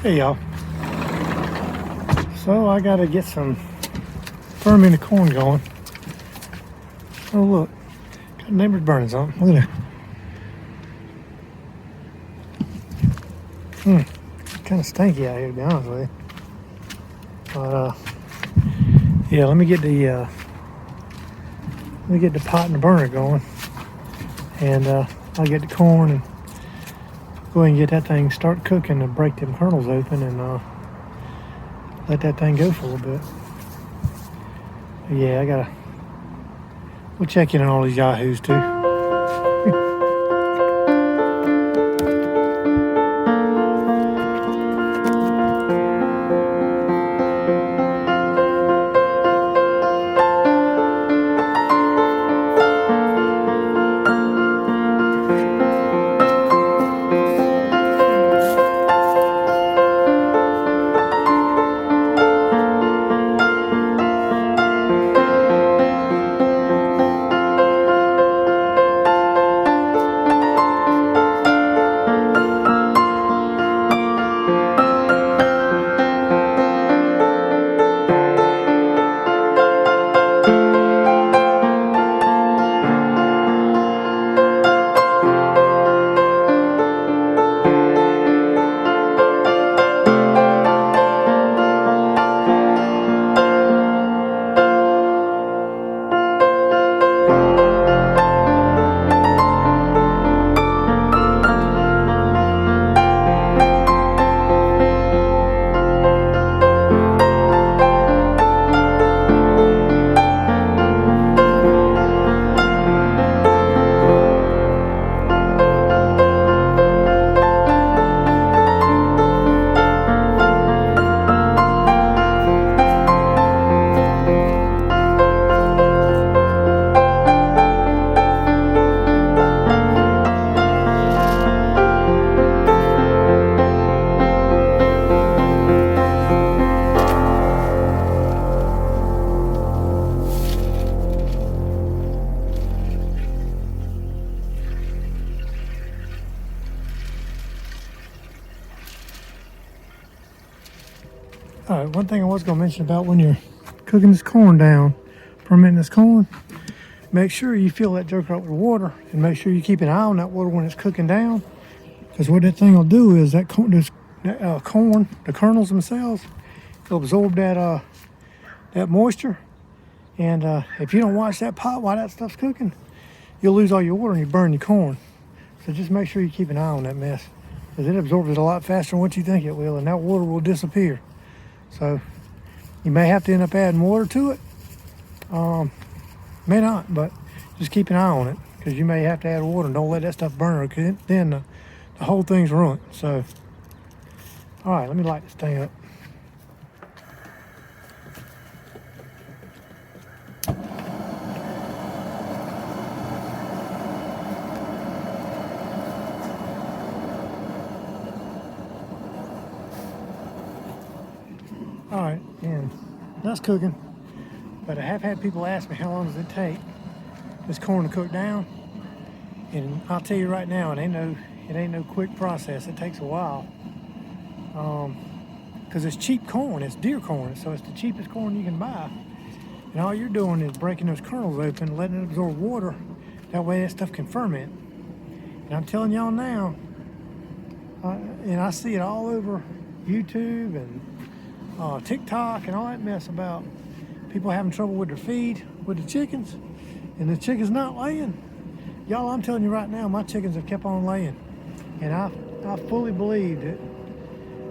Hey y'all. So I gotta get some fermented corn going. Oh look, got neighbors burning something. Look at that. Kind of stinky out here to be honest with you. But yeah, let me get the pot and the burner going, and I'll get the corn and go ahead and get that thing start cooking and break them kernels open and let that thing go for a little bit. But yeah, we'll check in on all these yahoos too. All right, one thing I was going to mention about when you're cooking this corn down, fermenting this corn, make sure you fill that joker up with water and make sure you keep an eye on that water when it's cooking down. Because what that thing will do is that corn, the kernels themselves, will absorb that moisture. And if you don't watch that pot while that stuff's cooking, you'll lose all your water and you burn your corn. So just make sure you keep an eye on that mess, because it absorbs it a lot faster than what you think it will, and that water will disappear. So you may have to end up adding water to it. May not, but just keep an eye on it, because you may have to add water, and don't let that stuff burn, because then the whole thing's ruined. So, all right, let me light this thing up. All right, and that's cooking. But I have had people ask me how long does it take this corn to cook down, and I'll tell you right now, it ain't no quick process. It takes a while, because it's cheap corn. It's deer corn, so it's the cheapest corn you can buy. And all you're doing is breaking those kernels open, letting it absorb water. That way that stuff can ferment. And I'm telling y'all now, and I see it all over YouTube and TikTok and all that mess about people having trouble with their feed with the chickens, and the chickens not laying. Y'all, I'm telling you right now, my chickens have kept on laying, and I fully believe that.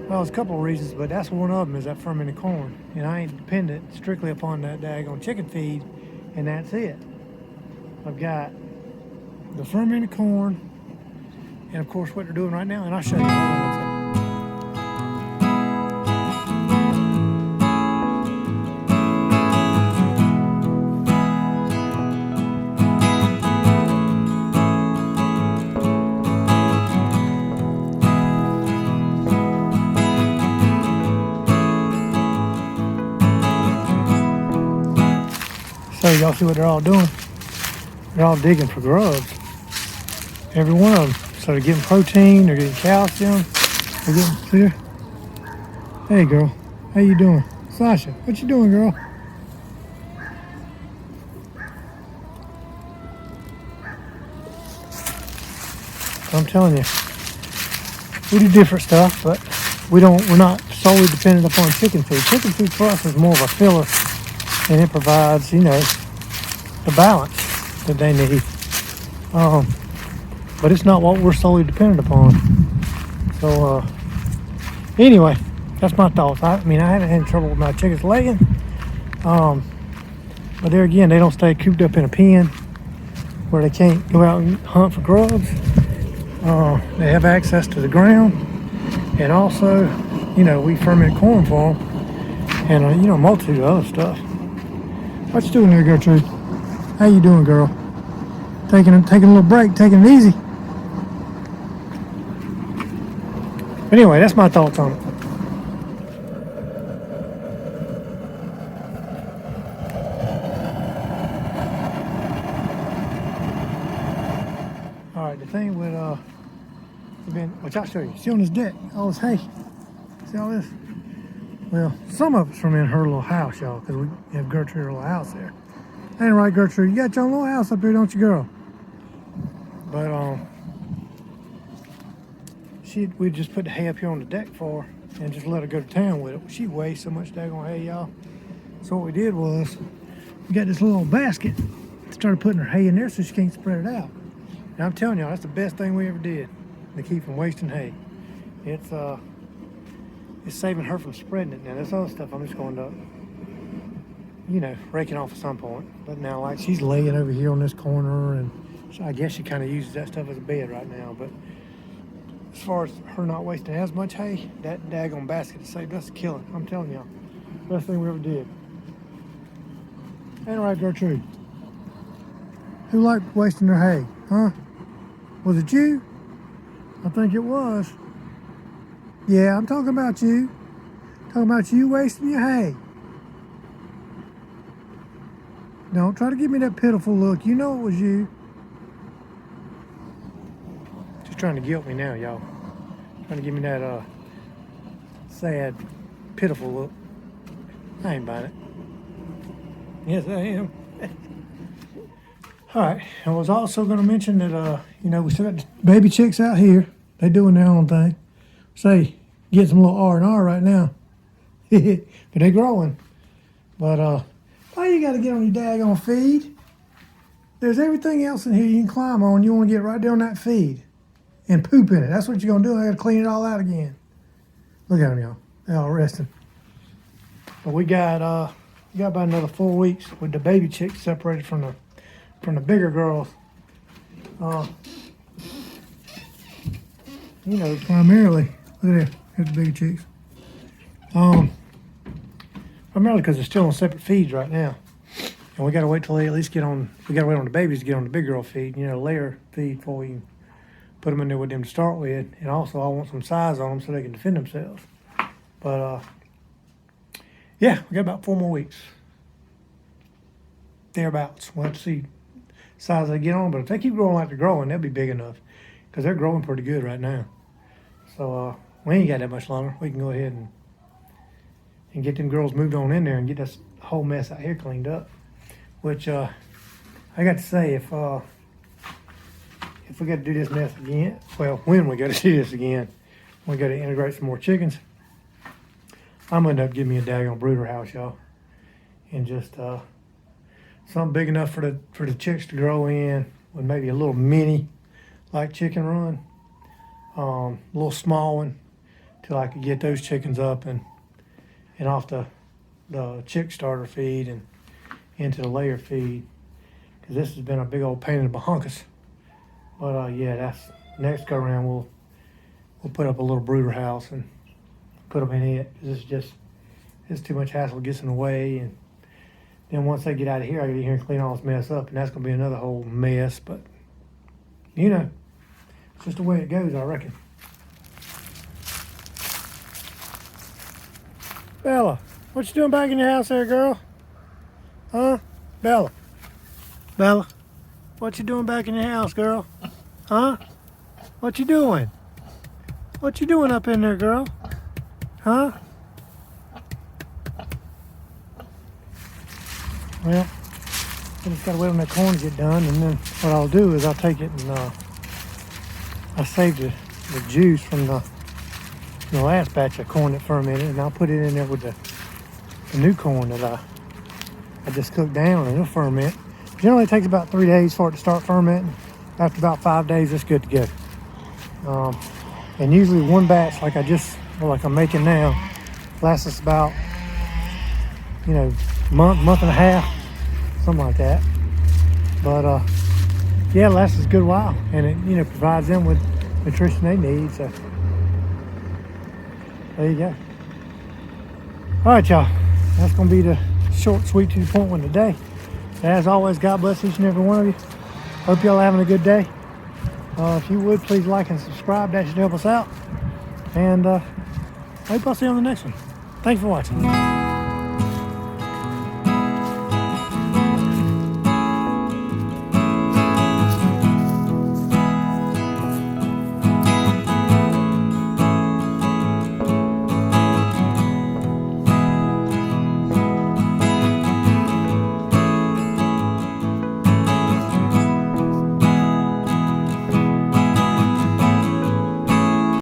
Well, there's a couple of reasons, but that's one of them, is that fermented corn, and I ain't dependent strictly upon that daggone chicken feed, and that's it. I've got the fermented corn, and of course what they're doing right now, and I'll show you. Hold on one second. So y'all see what they're all doing? They're all digging for grubs. Every one of them. So they're getting protein, they're getting calcium, they're getting, see, Hey, girl. How you doing? Sasha, what you doing, girl? I'm telling you, we do different stuff, but we're not solely dependent upon chicken food. Chicken food for us is more of a filler, and it provides, the balance that they need. But it's not what we're solely dependent upon. So, anyway, that's my thoughts. I mean, I haven't had any trouble with my chickens laying. But there again, they don't stay cooped up in a pen where they can't go out and hunt for grubs. They have access to the ground, and also, we ferment corn for them, and a multitude of other stuff. What you doing there, Gertrude? How you doing, girl? Taking a little break, taking it easy. But anyway, that's my thoughts on it. All right, the thing with which I'll show you. See on this deck, all this hay. See all this? Well, some of it's from in her little house, y'all, because we have Gertrude's little house there. Ain't right, Gertrude? You got your own little house up here, don't you, girl? But we just put the hay up here on the deck for her and just let her go to town with it. She weighs so much daggone hay, y'all. So what we did was we got this little basket, started putting her hay in there so she can't spread it out. And I'm telling y'all, that's the best thing we ever did to keep from wasting hay. It's saving her from spreading it. Now this other stuff I'm just going to, rake it off at some point. But now, like, she's laying over here on this corner, and I guess she kind of uses that stuff as a bed right now. But as far as her not wasting as much hay, that daggone basket saved us a killing. I'm telling y'all, best thing we ever did. Ain't right, Gertrude? Who liked wasting their hay, huh? Was it you? I think it was. Yeah, I'm talking about you. Talking about you wasting your hay. Don't try to give me that pitiful look. You know it was you. Just trying to guilt me now, y'all. Trying to give me that sad, pitiful look. I ain't buying it. Yes, I am. All right, I was also going to mention that, we still got the baby chicks out here. They doing their own thing. Say, get some little R&R right now. But they growing. But, why you got to get on your daggone feed? There's everything else in here you can climb on. You want to get right there on that feed and poop in it. That's what you're going to do. I got to clean it all out again. Look at them, y'all. They're all resting. But we got about another 4 weeks with the baby chicks separated from the bigger girls. Primarily, look at there, here's the bigger chicks. Primarily because they're still on separate feeds right now. And we gotta wait till they at least we gotta wait on the babies to get on the big girl feed, layer feed before we put them in there with them to start with. And also I want some size on them so they can defend themselves. But, yeah, we got about 4 more weeks. Thereabouts. We'll have to see size they get on, but if they keep growing like they're growing, they'll be big enough because they're growing pretty good right now. So we ain't got that much longer. We can go ahead and get them girls moved on in there and get this whole mess out here cleaned up. Which I got to say, if we got to do this mess again, well, when we got to do this again, we got to integrate some more chickens. I'm gonna end up giving me a daggone brooder house, y'all, and just something big enough for the chicks to grow in, with maybe a little mini like chicken run, a little small one, till I could get those chickens up and off the chick starter feed and into the layer feed, because this has been a big old pain in the bahunkus. But yeah, that's next go around we'll put up a little brooder house and put them in it. It's too much hassle, gets in the way, and then once they get out of here, I get in here and clean all this mess up, and that's gonna be another whole mess. But it's just the way it goes, I reckon. Bella, what you doing back in your house there, girl? Huh? Bella, what you doing back in your house, girl? Huh? What you doing? What you doing up in there, girl? Huh? Well, I just gotta wait on that corn to get done, and then what I'll do is I'll take it and I saved the juice from the last batch of corn that fermented, and I'll put it in there with the new corn that I just cooked down, and it'll ferment. Generally it takes about 3 days for it to start fermenting. After about 5 days, it's good to go. And usually one batch like I'm making now lasts us about month and a half, something like that. But yeah, it lasts us a good while, and it provides them with nutrition they need. So there you go. All right, y'all, that's gonna be the short, sweet, to the point one today. As always, God bless each and every one of you. Hope y'all having a good day. If you would, please like and subscribe. That should help us out. And I hope I'll see you on the next one. Thanks for watching.